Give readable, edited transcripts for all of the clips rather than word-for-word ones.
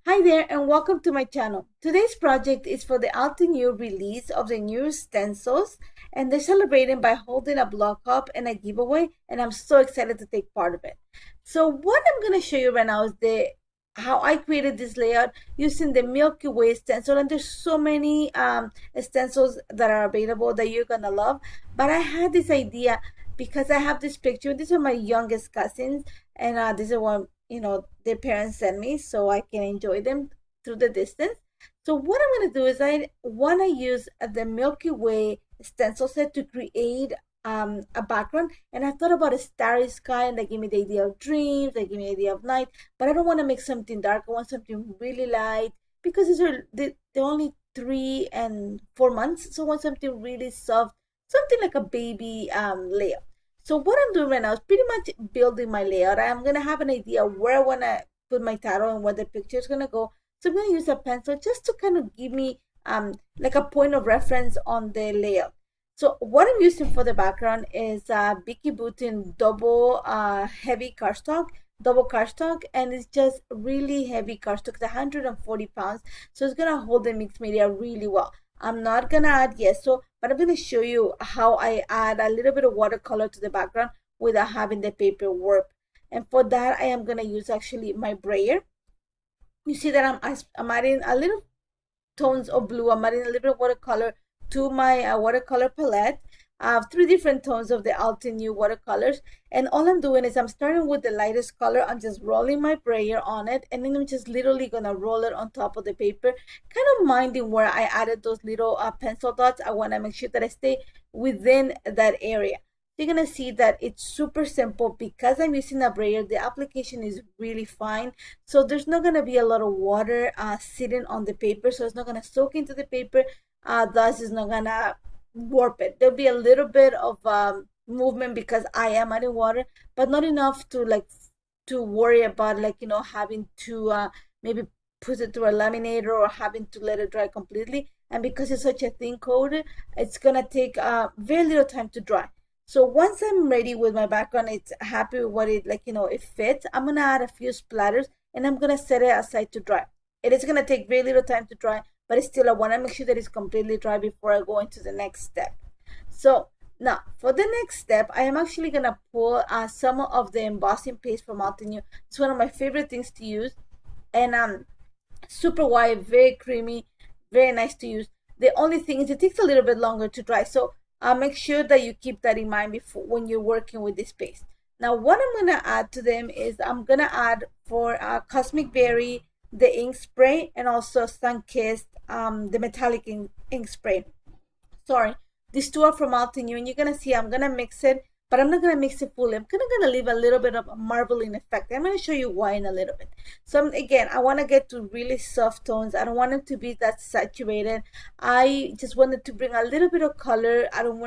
Hi there and welcome to my channel. Today's project is for the Altenew release of the new stencils, and they're celebrating by holding a block up and a giveaway, and I'm so excited to take part of it. So what I'm going to show you right now is how I created this layout using the Milky Way stencil, and there's so many stencils that are available that you're going to love, but I had this idea because I have this picture. These are my youngest cousins, and this is one their parents send me so I can enjoy them through the distance. So what I'm going to do is I want to use the Milky Way stencil set to create a background, and I thought about a starry sky, and they give me the idea of dreams, they give me the idea of night, but I don't want to make something dark. I want something really light because they're only 3 and 4 months, so I want something really soft, something like a baby layout. So what I'm doing right now is pretty much building my layout. I'm gonna have an idea where I wanna put my title and where the picture is gonna go. So I'm gonna use a pencil just to kind of give me like a point of reference on the layout. So what I'm using for the background is Vicky Boutin double heavy cardstock, double cardstock, and it's just really heavy cardstock. It's 140 pounds, so it's gonna hold the mixed media really well. I'm not gonna add yeso, but I'm gonna show you how I add a little bit of watercolor to the background without having the paper warp. And for that, I am gonna use actually my brayer. You see that I'm adding a little tones of blue. I'm adding a little bit of watercolor to my watercolor palette. I have 3 different tones of the Altenew watercolors, and all I'm doing is I'm starting with the lightest color. I'm just rolling my brayer on it, and then I'm just literally gonna roll it on top of the paper, kind of minding where I added those little pencil dots. I want to make sure that I stay within that area. You're gonna see that it's super simple because I'm using a brayer. The application is really fine, so there's not gonna be a lot of water sitting on the paper, so it's not gonna soak into the paper. Thus, it's not gonna warp it. There'll be a little bit of movement because I am adding water, but not enough to worry about having to maybe put it through a laminator or having to let it dry completely. And because it's such a thin coat, it's gonna take very little time to dry. So once I'm ready with my background, it's happy with what it fits. I'm gonna add a few splatters and I'm gonna set it aside to dry. It is gonna take very little time to dry, but still I want to make sure that it's completely dry before I go into the next step. So now for the next step, I am actually gonna pull some of the embossing paste from Altenew. It's one of my favorite things to use, and super white, very creamy, very nice to use. The only thing is it takes a little bit longer to dry, so make sure that you keep that in mind before when you're working with this paste. Now what I'm gonna add to them is I'm gonna add for Cosmic Berry the ink spray, and also Sunkissed the metallic ink spray. Sorry, these two are from Altenew, and you're gonna see I'm gonna mix it, but I'm not gonna mix it fully. I'm gonna leave a little bit of a marbling effect. I'm gonna show you why in a little bit. So again, I want to get to really soft tones. I don't want them to be that saturated. I just wanted to bring a little bit of color. I didn't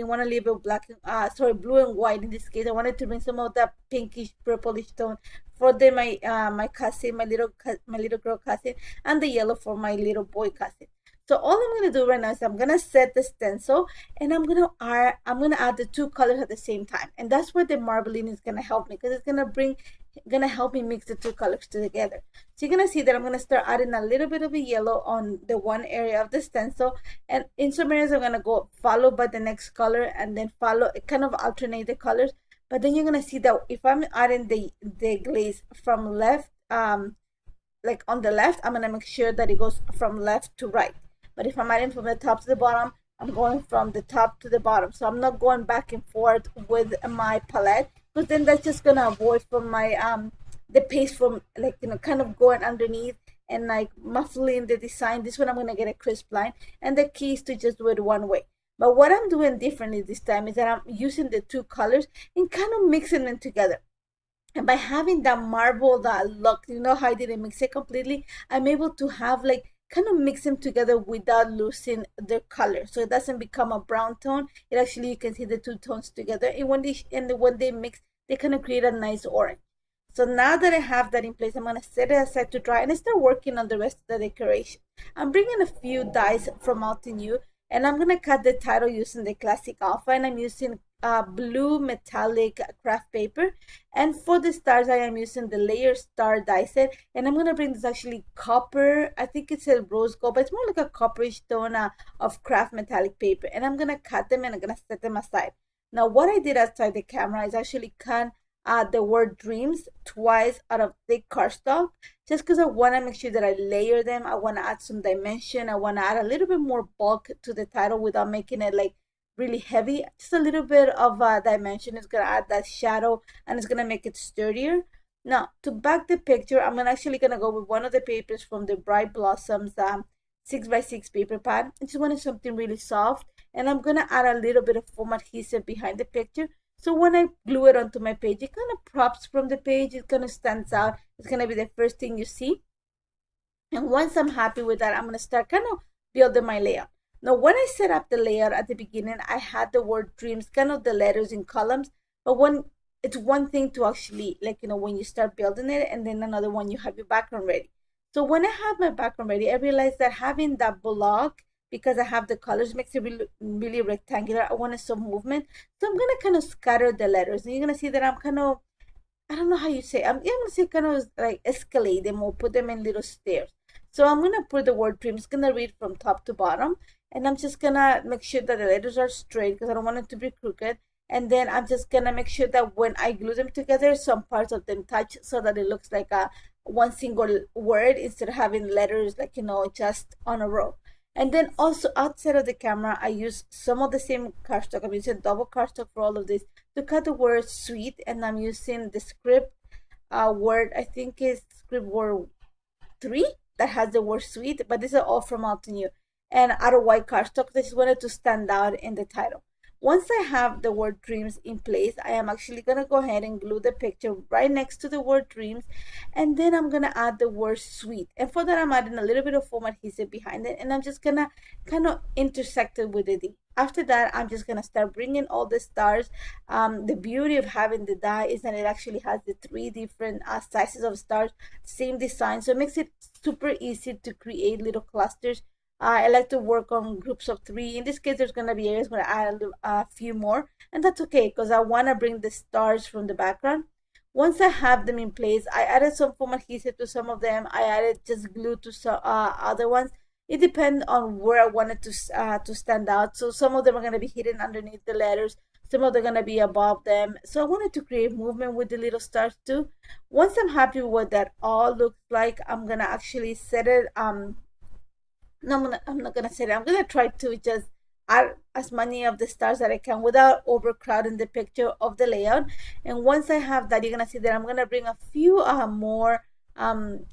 want to leave it blue and white in this case. I wanted to bring some of that pinkish purplish tone for my cousin, my little girl cousin, and the yellow for my little boy cousin. So all I'm gonna do right now is I'm gonna set the stencil, and I'm gonna add the 2 colors at the same time, and that's where the marbling is gonna help me, because it's gonna help me mix the 2 colors together. So you're gonna see that I'm gonna start adding a little bit of a yellow on the one area of the stencil, and in some areas I'm gonna go followed by the next color, and then kind of alternate the colors. But then you're gonna see that if I'm adding the glaze from left, like on the left, I'm gonna make sure that it goes from left to right. But if I'm adding from the top to the bottom, I'm going from the top to the bottom. So I'm not going back and forth with my palette, because then that's just gonna avoid from my the paste from kind of going underneath and like muffling the design. This one I'm gonna get a crisp line, and the key is to just do it one way. But what I'm doing differently this time is that I'm using the 2 colors and kind of mixing them together. And by having that marble, that look, how I didn't mix it completely, I'm able to have kind of mix them together without losing their color, so it doesn't become a brown tone. It actually, you can see the 2 tones together, and when they mix, they kind of create a nice orange. So now that I have that in place, I'm gonna set it aside to dry and I start working on the rest of the decoration. I'm bringing a few dies from Altenew. And I'm going to cut the title using the classic alpha, and I'm using blue metallic craft paper. And for the stars, I am using the layer star die set, and I'm going to bring this actually copper, I think it's a rose gold, but it's more like a copperish tone of craft metallic paper. And I'm going to cut them and I'm going to set them aside. Now what I did outside the camera is actually cut the word dreams twice out of thick cardstock, just because I want to make sure that I layer them. I want to add some dimension. I want to add a little bit more bulk to the title without making it like really heavy. Just a little bit of dimension is going to add that shadow, and it's going to make it sturdier. Now to back the picture, I'm actually going to go with one of the papers from the Bright Blossoms 6x6 paper pad. I just wanted something really soft, and I'm going to add a little bit of foam adhesive behind the picture. So when I glue it onto my page, it kind of props from the page. It kind of stands out. It's going to be the first thing you see. And once I'm happy with that, I'm going to start kind of building my layout. Now, when I set up the layout at the beginning, I had the word dreams, kind of the letters in columns. But when it's one thing to actually, like, when you start building it, and then another one, you have your background ready. So when I have my background ready, I realized that having that block, because I have the colors, makes it really, really rectangular. I wanted some movement. So I'm going to kind of scatter the letters. And you're going to see that I'm kind of, I don't know how you say, I'm going to say kind of like escalate them or put them in little stairs. So I'm going to put the word dream. It's going to read from top to bottom. And I'm just going to make sure that the letters are straight because I don't want it to be crooked. And then I'm just going to make sure that when I glue them together, some parts of them touch so that it looks like a one single word instead of having letters like, just on a row. And then also outside of the camera, I use some of the same cardstock. I'm using double cardstock for all of this to cut the word sweet. And I'm using the script word, I think is script word 3 that has the word sweet, but these are all from Altenew. And out of white cardstock, I just wanted to stand out in the title. Once I have the word dreams in place, I am actually going to go ahead and glue the picture right next to the word dreams. And then I'm going to add the word sweet. And for that, I'm adding a little bit of foam adhesive behind it. And I'm just going to kind of intersect it with the D. After that, I'm just going to start bringing all the stars. The beauty of having the die is that it actually has the 3 different sizes of stars, same design. So it makes it super easy to create little clusters. I like to work on groups of 3. In this case, there's going to be areas where I add a few more, and that's okay because I want to bring the stars from the background. Once I have them in place, I added some foam adhesive to some of them. I added just glue to some other ones. It depends on where I wanted to stand out. So some of them are going to be hidden underneath the letters. Some of them are going to be above them. So I wanted to create movement with the little stars too. Once I'm happy with what that all looks like, I'm going to actually set it no, I'm not gonna say that. I'm gonna try to just add as many of the stars that I can without overcrowding the picture of the layout. And once I have that, you're gonna see that I'm gonna bring a few more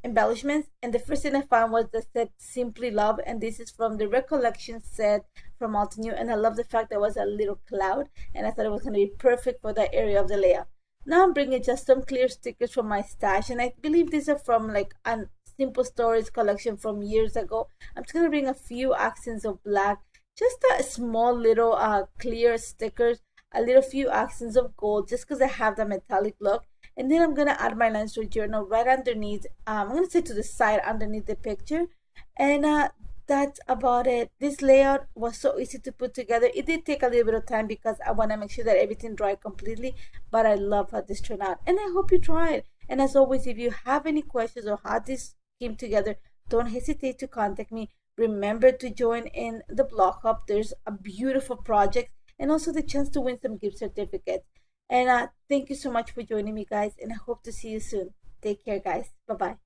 embellishments. And the first thing I found was the set Simply Love, and this is from the Recollection set from Altenew. And I love the fact that it was a little cloud, and I thought it was gonna be perfect for that area of the layout. Now I'm bringing just some clear stickers from my stash, and I believe these are from like an Simple Stories collection from years ago. I'm just gonna bring a few accents of black, just a small little clear stickers, a little few accents of gold, just because I have the metallic look. And then I'm gonna add my lines to journal right underneath. I'm gonna say to the side underneath the picture, and that's about it. This layout was so easy to put together. It did take a little bit of time because I want to make sure that everything dried completely, but I love how this turned out, and I hope you try it. And as always, if you have any questions or how this came together, don't hesitate to contact me. Remember to join in the blog hub. There's a beautiful project and also the chance to win some gift certificates. And thank you so much for joining me, guys, and I hope to see you soon. Take care, guys. Bye bye.